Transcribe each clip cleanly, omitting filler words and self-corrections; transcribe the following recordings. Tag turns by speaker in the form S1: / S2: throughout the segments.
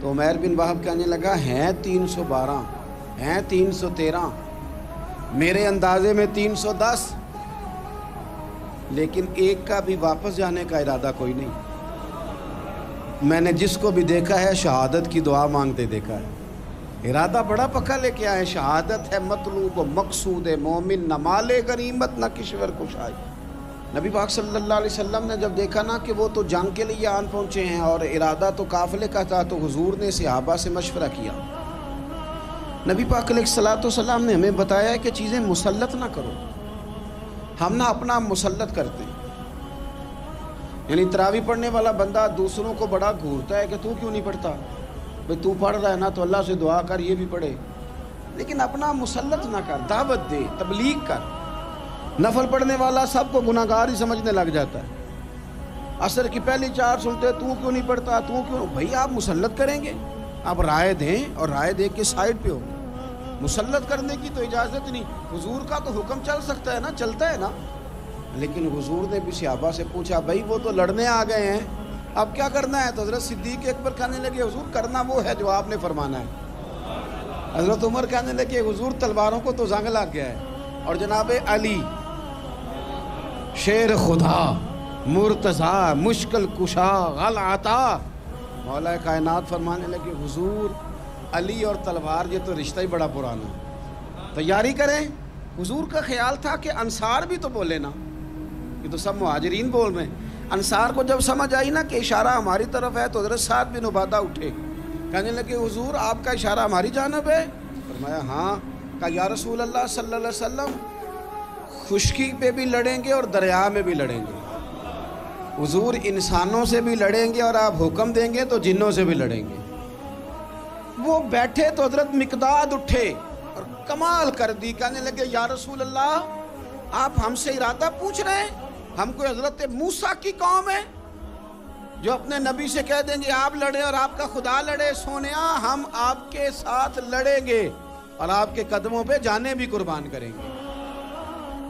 S1: تو عمیر بن وہب کہنے لگا ہیں 312 ہیں 313 میرے اندازے میں 310 لیکن ایک کا بھی واپس جانے کا ارادہ کوئی نہیں۔ میں نے جس کو بھی دیکھا ہے شہادت کی دعا مانگتے دیکھا ہے، ارادہ بڑا پکا لے کے آئے، شہادت ہے مطلوب و مقصود مومن، نہ مال غنیمت نہ کشور کشائی۔ نبی پاک صلی اللہ علیہ وسلم نے جب دیکھا نا کہ وہ تو جنگ کے لیے آن پہنچے ہیں اور ارادہ تو قافلے کا تھا، تو حضور نے صحابہ سے مشورہ کیا۔ نبی پاک علیہ الصلوۃ والسلام نے ہمیں بتایا ہے کہ چیزیں مسلط نہ کرو، ہم نہ اپنا مسلط کرتے ہیں۔ یعنی تراویح پڑھنے والا بندہ دوسروں کو بڑا گھورتا ہے کہ تو کیوں نہیں پڑھتا، بھئی تو پڑھ رہا ہے نا تو اللہ سے دعا کر یہ بھی پڑھے، لیکن اپنا مسلط نہ کر، دعوت دے، تبلیغ کر۔ نفل پڑھنے والا سب کو گناہگار ہی سمجھنے لگ جاتا ہے، عصر کی پہلی 4 سنتے تو کیوں نہیں پڑھتا، تو کیوں؟ بھئی آپ مسلط کریں گے، آپ رائے دیں اور رائے دے کے سائڈ پہ ہو، مسلط کرنے کی تو اجازت نہیں۔ حضور کا تو حکم چل سکتا ہے نا، چلتا ہے نا، لیکن حضور نے بھی صحابہ سے پوچھا بھائی وہ تو لڑنے آ گئے ہیں، اب کیا کرنا ہے؟ تو حضرت صدیق اکبر کہنے لگے حضور کرنا وہ ہے جو آپ نے فرمانا ہے۔ حضرت عمر کہنے لگے حضور تلواروں کو تو زنگ لگ گیا ہے۔ اور جناب علی شیر خدا مرتضیٰ مشکل کشا غل عطا، مولا کائنات فرمانے لگے حضور علی اور تلوار یہ تو رشتہ ہی بڑا پرانا ہے، تیاری کریں۔ حضور کا خیال تھا کہ انصار بھی تو بولے نا، یہ تو سب مہاجرین بول رہے ہیں۔ انصار کو جب سمجھ آئی نا کہ اشارہ ہماری طرف ہے تو حضرت سعد بن عبادہ اٹھے، کہنے لگے حضور آپ کا اشارہ ہماری جانب ہے؟ فرمایا ہاں۔ کہا یا رسول اللہ صلی اللہ علیہ وسلم خشکی پہ بھی لڑیں گے اور دریا میں بھی لڑیں گے، حضور انسانوں سے بھی لڑیں گے اور آپ حکم دیں گے تو جنوں سے بھی لڑیں گے۔ وہ بیٹھے تو حضرت مقداد اٹھے اور کمال کر دی، کہنے لگے یا رسول اللہ آپ ہم سے ارادہ پوچھ رہے ہیں؟ ہم کوئی حضرت موسیٰ کی قوم ہے جو اپنے نبی سے کہہ دیں گے آپ لڑیں اور آپ کا خدا لڑے؟ سونیا ہم آپ کے ساتھ لڑیں گے اور آپ کے قدموں پہ جانیں بھی قربان کریں گے۔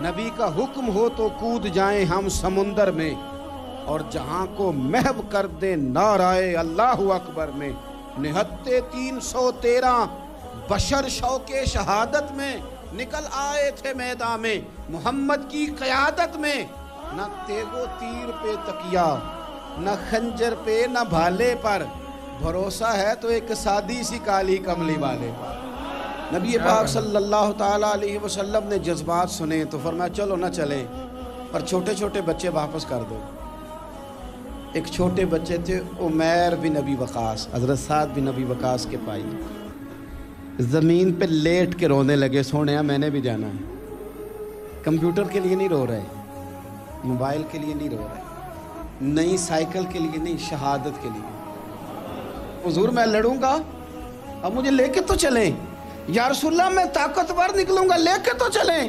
S1: نبی کا حکم ہو تو کود جائیں ہم سمندر میں اور جہاں کو محو کر دیں نعرہ اللہ اکبر میں۔ نہتے 313 بشر شوق شہادت میں نکل آئے تھے میدان میں، محمد کی قیادت میں نہ تیغ و تیر پہ تکیہ، نہ خنجر پہ نہ بھالے پر، بھروسہ ہے تو ایک سادی سی کالی کملی والے پر۔ نبی پاک صلی اللہ تعالیٰ علیہ وسلم نے جذبات سنے تو فرمایا چلو نہ چلیں، پر چھوٹے چھوٹے بچے واپس کر دو۔ ایک چھوٹے بچے تھے عمیر بن ابی وقاص، حضرت سعد بن ابی وقاص کے بھائی، زمین پہ لیٹ کے رونے لگے، سونے میں نے بھی جانا ہے۔ کمپیوٹر کے لیے نہیں رو رہے، موبائل کے لیے نہیں رو رہے، نئی سائیکل کے لیے نہیں، شہادت کے لیے۔ حضور میں لڑوں گا، اب مجھے لے کے تو چلیں، یا رسول اللہ میں طاقتور نکلوں گا، لے کے تو چلیں۔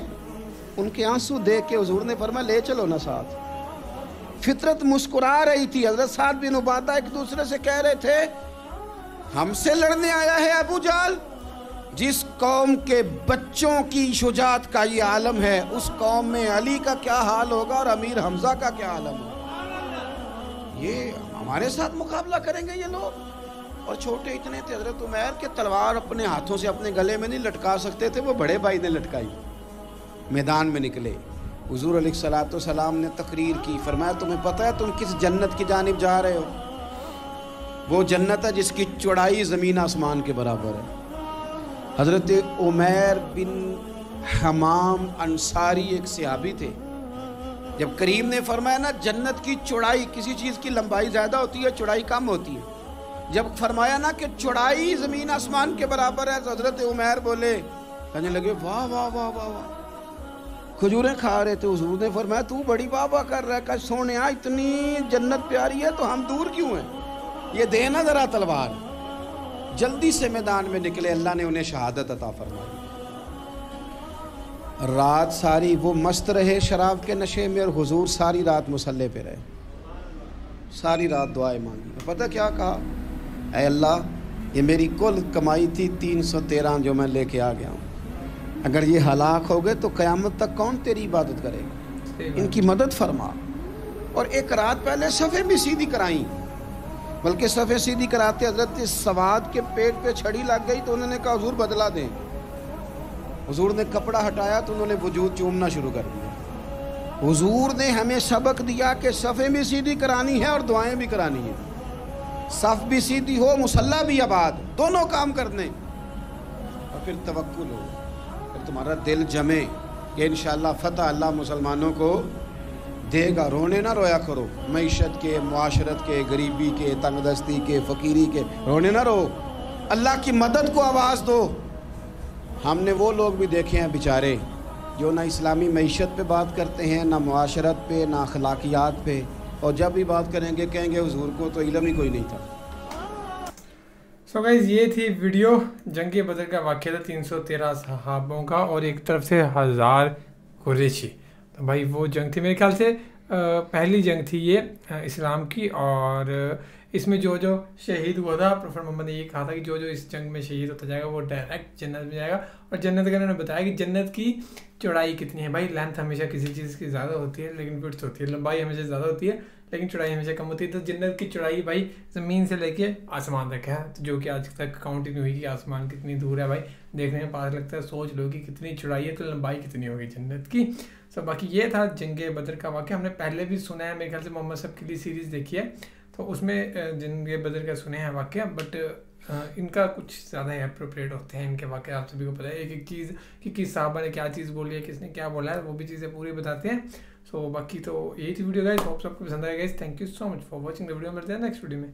S1: ان کے آنسو دیکھ کے حضور نے فرمایا لے چلو نا ساتھ۔ فطرت مسکرا رہی تھی۔ حضرت سعد بن عبادہ ایک دوسرے سے کہہ رہے تھے ہم سے لڑنے آیا ہے ابو جہل، جس قوم کے بچوں کی شجاعت کا یہ عالم ہے، اس قوم میں علی کا کیا حال ہوگا اور امیر حمزہ کا کیا عالم ہوگا؟ یہ ہمارے ساتھ مقابلہ کریں گے یہ لوگ؟ اور چھوٹے اتنے تھے حضرت عمیر کے تلوار اپنے ہاتھوں سے اپنے گلے میں نہیں لٹکا سکتے تھے، وہ بڑے بھائی نے لٹکائی۔ میدان میں نکلے، حضور علیہ الصلوۃ والسلام نے تقریر کی، فرمایا تمہیں پتہ ہے تم کس جنت کی جانب جا رہے ہو؟ وہ جنت ہے جس کی چوڑائی زمین آسمان کے برابر ہے۔ حضرت عمیر بن حمام انصاری ایک صحابی تھے، جب کریم نے فرمایا نا جنت کی چوڑائی، کسی چیز کی لمبائی زیادہ ہوتی ہے چوڑائی کم ہوتی ہے، جب فرمایا نا کہ چوڑائی زمین آسمان کے برابر ہے تو حضرت عمیر بولے، کہنے لگے واہ واہ واہ واہ واہ، کھجوریں کھا رہے تھے۔ حضور نے فرمایا تو بڑی واہ واہ کر رہا ہے، کہ سونیا اتنی جنت پیاری ہے تو ہم دور کیوں ہیں، یہ دینا ذرا تلوار۔ جلدی سے میدان میں نکلے، اللہ نے انہیں شہادت عطا فرمائی۔ رات ساری وہ مست رہے شراب کے نشے میں، اور حضور ساری رات مصلی پہ رہے، ساری رات دعائیں مانگی۔ پتہ کیا کہا؟ اے اللہ یہ میری کل کمائی تھی 313 جو میں لے کے آ گیا ہوں، اگر یہ ہلاک ہو گئے تو قیامت تک کون تیری عبادت کرے گا، ان کی مدد فرما۔ اور ایک رات پہلے صفیں بھی سیدھی کرائیں، بلکہ صفحے سیدھی کراتے حضرت سواد کے پیٹ پہ چھڑی لگ گئی تو انہوں نے کہا حضور بدلا دیں. حضور نے کپڑا ہٹایا تو انہوں نے وجود چومنا شروع کر دیا. حضور نے ہمیں سبق دیا کہ صفحے بھی سیدھی کرانی ہے اور دعائیں بھی کرانی ہیں. صف بھی سیدھی ہو، مصلی بھی آباد، دونوں کام کرنے. اور پھر توکل ہو، پھر تمہارا دل جمے کہ انشاءاللہ فتح اللہ مسلمانوں کو دے گا. رونے نہ رویا کرو، معیشت کے، معاشرت کے، غریبی کے، تنگ دستی کے، فقیری کے رونے نہ رو. اللہ کی مدد کو آواز دو. ہم نے وہ لوگ بھی دیکھے ہیں بیچارے جو نہ اسلامی معیشت پہ بات کرتے ہیں، نہ معاشرت پہ، نہ اخلاقیات پہ، اور جب بھی بات کریں گے کہیں گے حضور کو تو علم ہی کوئی نہیں تھا.
S2: سو گائز یہ تھی ویڈیو. جنگ بدر کا واقعہ تھا 313 صحابوں کا اور ایک طرف سے 1000 قریشی. تو بھائی وہ جنگ تھی، میرے خیال سے پہلی جنگ تھی یہ اسلام کی، اور اس میں جو شہید ہوا تھا پروفیٹ محمد نے یہ کہا تھا کہ جو اس جنگ میں شہید ہوتا جائے گا وہ ڈائریکٹ جنت میں جائے گا. اور جنت کا انہوں نے بتایا کہ جنت کی چوڑائی کتنی ہے. بھائی لینتھ ہمیشہ کسی چیز کی زیادہ ہوتی ہے لیکن وڈتھ ہوتی ہے، لمبائی ہمیشہ زیادہ ہوتی ہے لیکن چوڑائی ہمیشہ کم ہوتی ہے. تو جنت کی چوڑائی بھائی زمین سے لے کے آسمان تک ہے، جو کہ آج تک کاؤنٹ ہی نہیں ہوئی کہ آسمان کتنی دور ہے. بھائی دیکھنے میں پاس لگتا ہے، سوچ لو کہ کتنی چوڑائی ہے تو لمبائی کتنی ہوگی جنت کی. سو باقی یہ تھا جنگ بدر کا واقعہ. ہم نے پہلے بھی سنا ہے، میرے خیال سے محمد صاحب کے لیے سیریز دیکھی ہے تو اس میں جنگ بدر کا سنے ہیں واقعہ، بٹ ان کا کچھ زیادہ اپروپریٹ ہوتے ہیں ان کے واقعہ. آپ سبھی کو پتہ ہے ایک ایک چیز کہ کس صحابہ نے کیا چیز بولی ہے، کس نے کیا بولا ہے، وہ بھی چیزیں پوری بتاتے ہیں. سو باقی تو یہی تھی ویڈیو گائز. ہوپ سب کو پسند آئے گا. Thank you so much for watching the video. ملتے ہیں نیکسٹ ویڈیو میں.